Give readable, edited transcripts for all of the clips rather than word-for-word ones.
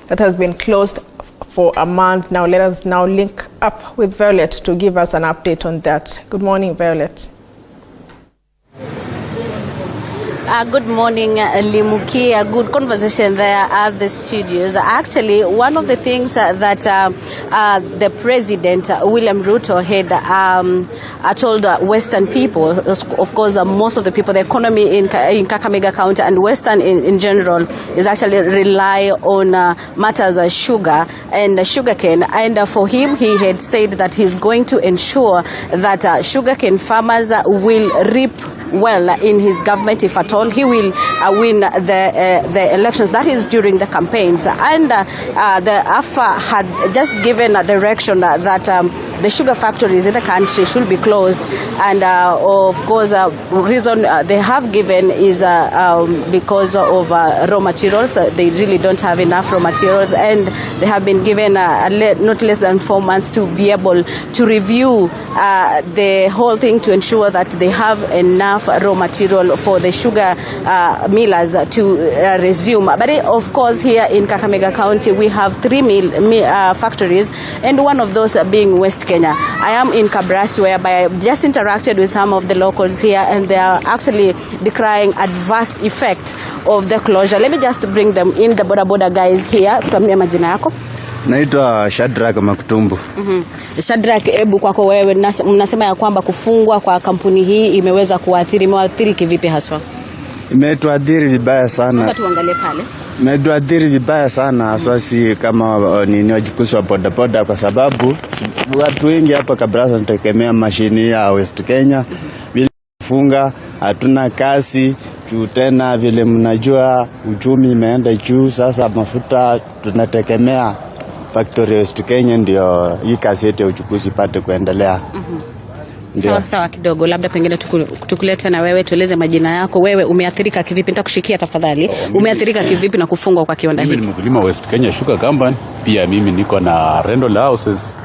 that has been closed for a month now. Let us now link up with Violet to give us an update on that. Good morning, Violet. Good morning, Limuki. A good conversation there at the studios. Actually, one of the things that the President, William Ruto, had told Western people, of course, most of the people, the economy in Kakamega County and Western in general is actually rely on matters of sugar and sugarcane. And for him, he had said that he's going to ensure that sugarcane farmers will reap well in his government. If at all he will win the elections, that is during the campaigns. And the AFA had just given a direction that the sugar factories in the country should be closed. And of course, reason they have given is because of raw materials. They really don't have enough raw materials, and they have been given not less than 4 months to be able to review the whole thing to ensure that they have enough raw material for the sugar millers to resume. But of course, here in Kakamega County, we have 3 factories, and one of those being West Kenya. I am in Kabrasi, whereby I just interacted with some of the locals here, and they are actually decrying adverse effect of the closure. Let me just bring them in, the boda guys here. Tuambie majina yako. Naitwa Shadrack Makutumbu. Shadrack, hebu kwako wewe, mnasema ya kwamba kufungwa kwa kampuni hii imeweza imewaathiri kivipi haswa? Imetuathiri vibaya sana. Hapa tuangalie pale. Imetuathiri vibaya sana haswa si kama ni wajukuzi wa bodaboda, kwa sababu watu wengi hapa Kabrasa wanategemea mashini ya West Kenya. Bila kufunga hatuna kazi. Tena vile mnajua uchumi imeenda juu, sasa mafuta tunategemea factory West Kenya, ndio hii kazi yetu ya uchukuzi pate kuendelea. Sawa kidogo, labda pengine tukulete na wewe, tueleze majina yako. Wewe umeathirika kivipi? Nitakushikia tafadhali. Umeathirika kivipi na kufungwa kwa kiwanda hiki? Mimi ni mkulima West Kenya Sugar Company. Pia mimi niko na rental houses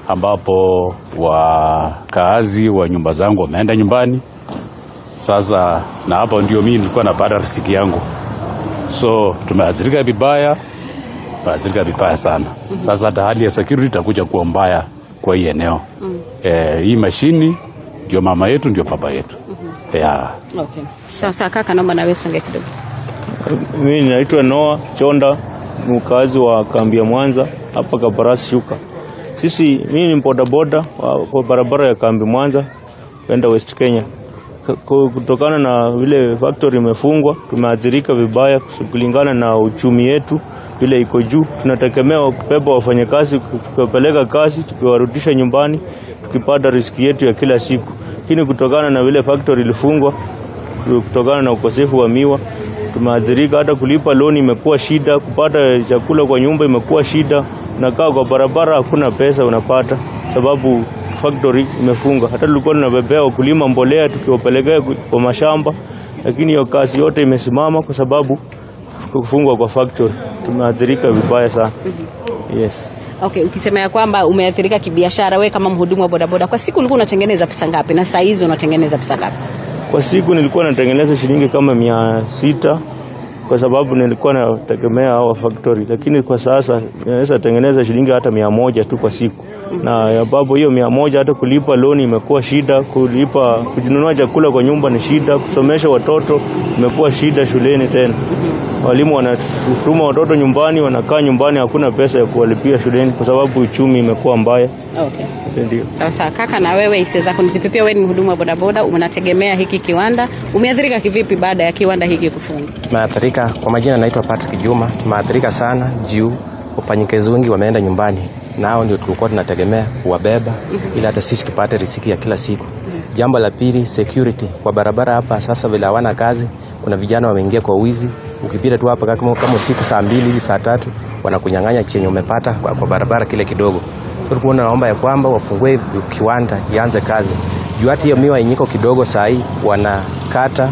ambapo wakaazi wa nyumba zangu wameenda nyumbani. Sasa na hapo ndio mimi nilikuwa napata riziki yangu. So tumeathirika vibaya sana. Sasa hata hali ya security itakuja kuwa mbaya kwa hii eneo. Hii mashini ndio mama yetu, ndio baba yetu. Okay. Sasa kaka, naomba na wewe songe kidogo. Mimi naitwa Noah Chonda, mkazi wa kambi ya Mwanza hapa Kabarasi Shuka. Mimi ni bodaboda kwa barabara ya kambi Mwanza kwenda West Kenya. Kutokana na vile factory imefungwa, tumeathirika vibaya kulingana na uchumi yetu vile iko juu. Tunategemea kubeba wafanyakazi, tukipeleka kazi, tukiwarudisha nyumbani, tukipata riziki yetu ya kila siku. Lakini kutokana na vile factory ilifungwa, kutokana na ukosefu wa miwa, tumeathirika. Hata kulipa loan imekuwa shida, kupata chakula kwa nyumba imekuwa shida. Unakaa kwa barabara, hakuna pesa unapata sababu factory imefunga. Hata tulikuwa tunabebea wakulima mbolea tukiwapelekea kwa mashamba, lakini hiyo kazi yote imesimama kwa sababu kufungwa kwa factory. Tumeathirika vibaya sana. Yes. Okay, ukisema ya kwamba umeathirika kibiashara, wewe kama mhudumu wa bodaboda, kwa siku ulikuwa unatengeneza pesa ngapi na saa hizi unatengeneza pesa ngapi? Kwa siku nilikuwa natengeneza shilingi kama 600 kwa sababu nilikuwa nategemea hawa factory, lakini kwa sasa naweza tengeneza shilingi hata 100 tu kwa siku. Na sababu hiyo 100 hata kulipa loan imekuwa shida, kujinunua chakula kwa nyumba ni shida, kusomesha watoto imekuwa shida shuleni tena. Walimu wanatuma watoto nyumbani, wanakaa nyumbani, hakuna pesa ya kuwalipia shuleni kwa sababu uchumi imekuwa mbaya. Okay. Ndio. Sawa kaka, na wewe hisia zako nizipe pia. Wewe ni mhudumu wa bodaboda, unategemea hiki kiwanda. Umeathirika kivipi baada ya kiwanda hiki kufungwa? Tumeathirika, kwa majina naitwa Patrick Juma. Tumeathirika sana juu wafanyikazi wengi wameenda nyumbani. Nao ndio tulikuwa tunategemea kuwabeba ili hata sisi tupate riziki ya kila siku. Jambo la pili, security kwa barabara hapa sasa vile hawana kazi. Kuna vijana wameingia kwa wizi. Ukipita tu hapa kama usiku saa 2 hivi saa 3 wanakunyang'anya chenye umepata kwa barabara kile kidogo. Tulikuwa tunaomba ya kwamba wafungue kiwanda ianze kazi. Juu hata hiyo miwa inyiko kidogo saa hii wanakata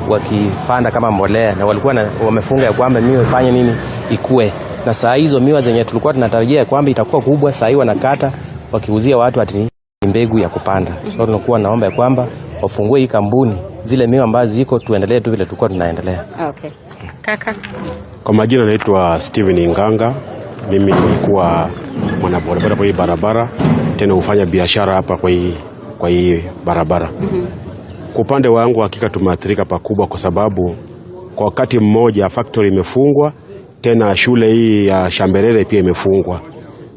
wakipanda kama mbolea, na walikuwa wamefunga ya kwamba miwa ifanye nini ikue. Na saa hizo miwa zenye tulikuwa tunatarajia kwamba itakuwa kubwa, saa hii wanakata wakiuzia watu ati mbegu ya kupanda. So tunakuwa naomba ya kwamba wafungue hii kampuni, zile miwa ambazo ziko tuendelee tu vile tulikuwa tunaendelea. Okay. Kaka. Kwa majina naitwa Steven Nganga. Mimi nilikuwa mwanabodaboda kwa hii barabara, tena hufanya biashara hapa kwa hii barabara. Kwa upande wangu hakika tumeathirika pakubwa, kwa sababu kwa wakati mmoja factory imefungwa, tena shule hii ya Shamberere pia imefungwa.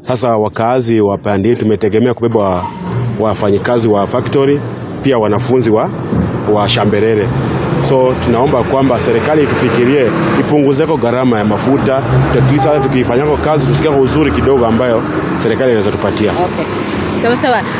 Sasa wakazi wa pande tumetegemea kubeba wafanyikazi wa factory, pia wanafunzi wa Shamberere. So tunaomba kwamba serikali itufikirie ipunguzeko gharama ya mafuta, tukifanya kazi tusikie uzuri kidogo ambayo serikali inaweza tupatia. Okay. So,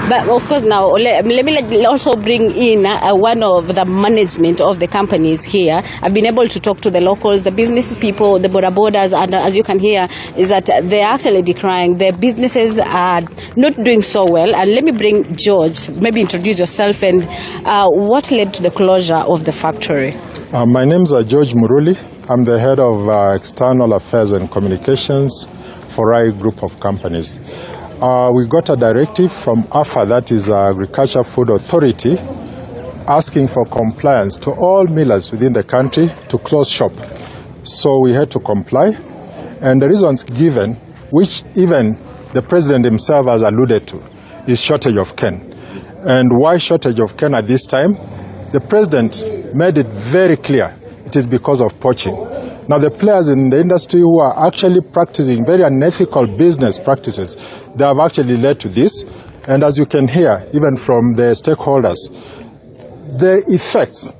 but of course now let me also bring in one of the management of the companies here. I've been able to talk to the locals, the business people, the bodabodas, and as you can hear is that they're actually decrying. Their businesses are not doing so well. And let me bring George, maybe introduce yourself and what led to the closure of the factory. My name is George Muruli. I'm the head of External Affairs and Communications for a group of companies. We got a directive from AFA, that is Agriculture Food Authority, asking for compliance to all millers within the country to close shop. So we had to comply, and the reasons given, which even the president himself has alluded to, is shortage of cane. And why shortage of cane at this time? The president made it very clear it is because of poaching. Now, the players in the industry who are actually practicing very unethical business practices, they have actually led to this. And as you can hear, even from the stakeholders, the effects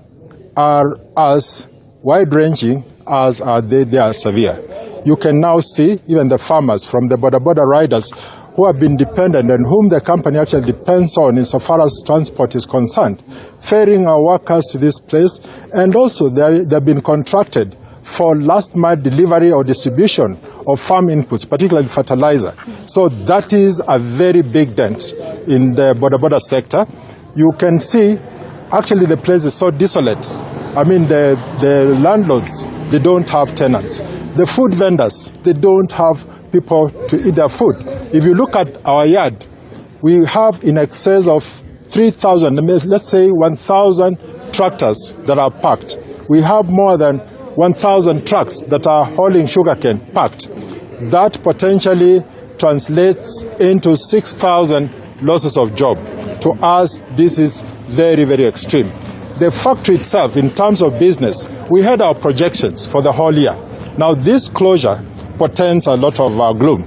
are as wide-ranging as they are severe. You can now see even the farmers from the boda riders who have been dependent and whom the company actually depends on insofar as transport is concerned, ferrying our workers to this place, and also they've been contracted for last mile delivery or distribution of farm inputs, particularly fertilizer. So that is a very big dent in the boda sector. You can see actually the place is so desolate. I mean, the landlords, they don't have tenants. The food vendors, they don't have people to eat their food. If you look at our yard, we have in excess of 3,000, let's say 1,000 tractors that are parked. We have more than 1,000 trucks that are hauling sugarcane parked. That potentially translates into 6,000 losses of job. To us, this is very, very extreme. The factory itself, in terms of business, we had our projections for the whole year. Now, this closure portends a lot of gloom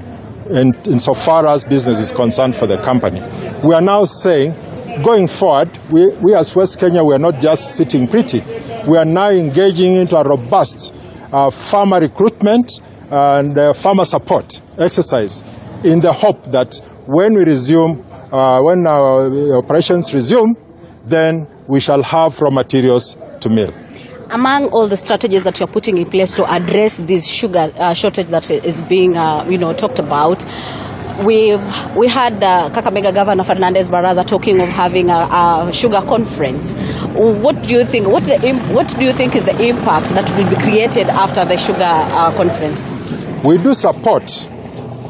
insofar as business is concerned for the company. We are now saying, going forward, we as West Kenya, we are not just sitting pretty. We are now engaging into a robust farmer recruitment and farmer support exercise in the hope that when we resume, when our operations resume, then we shall have raw materials to mill. Among all the strategies that you're putting in place to address this sugar shortage that is being talked about, we had Kakamega Governor Fernandez Baraza talking of having a sugar conference. What do you think? What do you think is the impact that will be created after the sugar conference? We do support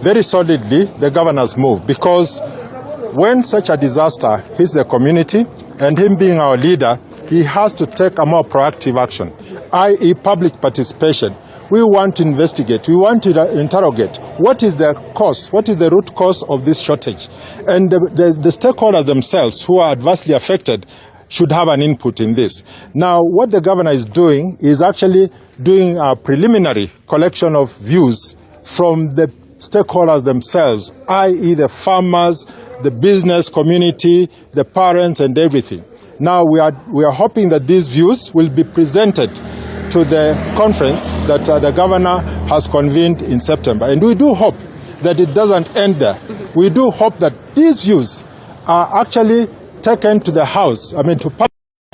very solidly the governor's move, because when such a disaster hits the community, and him being our leader, he has to take a more proactive action, i.e. public participation. We want to investigate, we want to interrogate what is the cause, what is the root cause of this shortage. And the stakeholders themselves who are adversely affected should have an input in this. Now, what the governor is doing is actually doing a preliminary collection of views from the stakeholders themselves, i.e. the farmers, the business community, the parents and everything. Now we are hoping that these views will be presented to the conference that the governor has convened in September. And we do hope that it doesn't end there. We do hope that these views are actually taken to the House, to Parliament,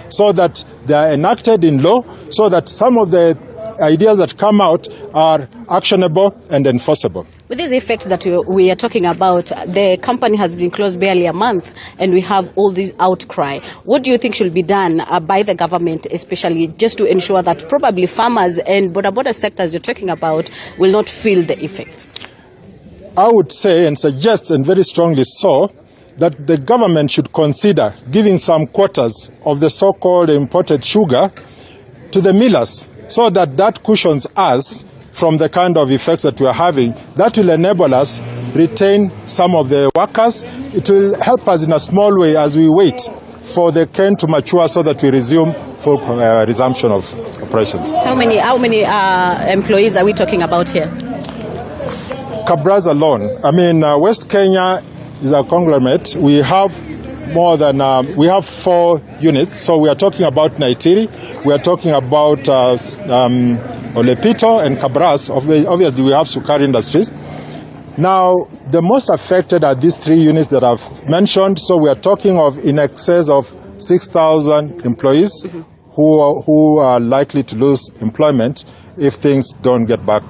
so that they are enacted in law, so that some of the ideas that come out are actionable and enforceable. With these effects that we are talking about, the company has been closed barely a month and we have all this outcry. What do you think should be done by the government, especially just to ensure that probably farmers and boda sectors you're talking about will not feel the effect? I would say and suggest, and very strongly so, that the government should consider giving some quotas of the so-called imported sugar to the millers, so that cushions us from the kind of effects that we are having, that will enable us retain some of the workers. It will help us in a small way as we wait for the cane to mature so that we resume full resumption of operations. How many employees are we talking about here? Kabras alone, I mean, West Kenya is a conglomerate. We have more than, we have 4 units. So we are talking about Naitiri, we are talking about Olepito and Kabras. Obviously, we have Sukari Industries. Now, the most affected are these 3 units that I've mentioned. So we are talking of in excess of 6,000 employees who are likely to lose employment if things don't get back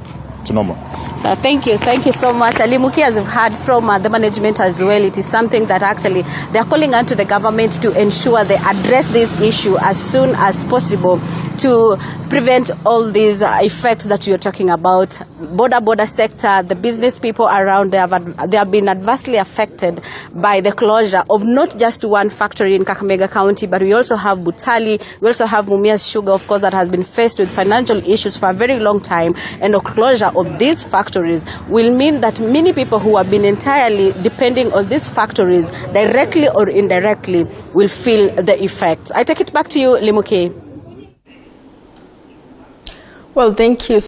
to normal. So thank you so much. Limuki, as we've heard from the management as well, it is something that actually they're calling on to the government to ensure they address this issue as soon as possible to prevent all these effects that you're talking about. Border sector, the business people around, they have been adversely affected by the closure of not just one factory in Kakamega County, but we also have Butali, we also have Mumias Sugar, of course, that has been faced with financial issues for a very long time, and the closure of these factories will mean that many people who have been entirely depending on these factories, directly or indirectly, will feel the effects. I take it back to you, Limuki. Well, thank you.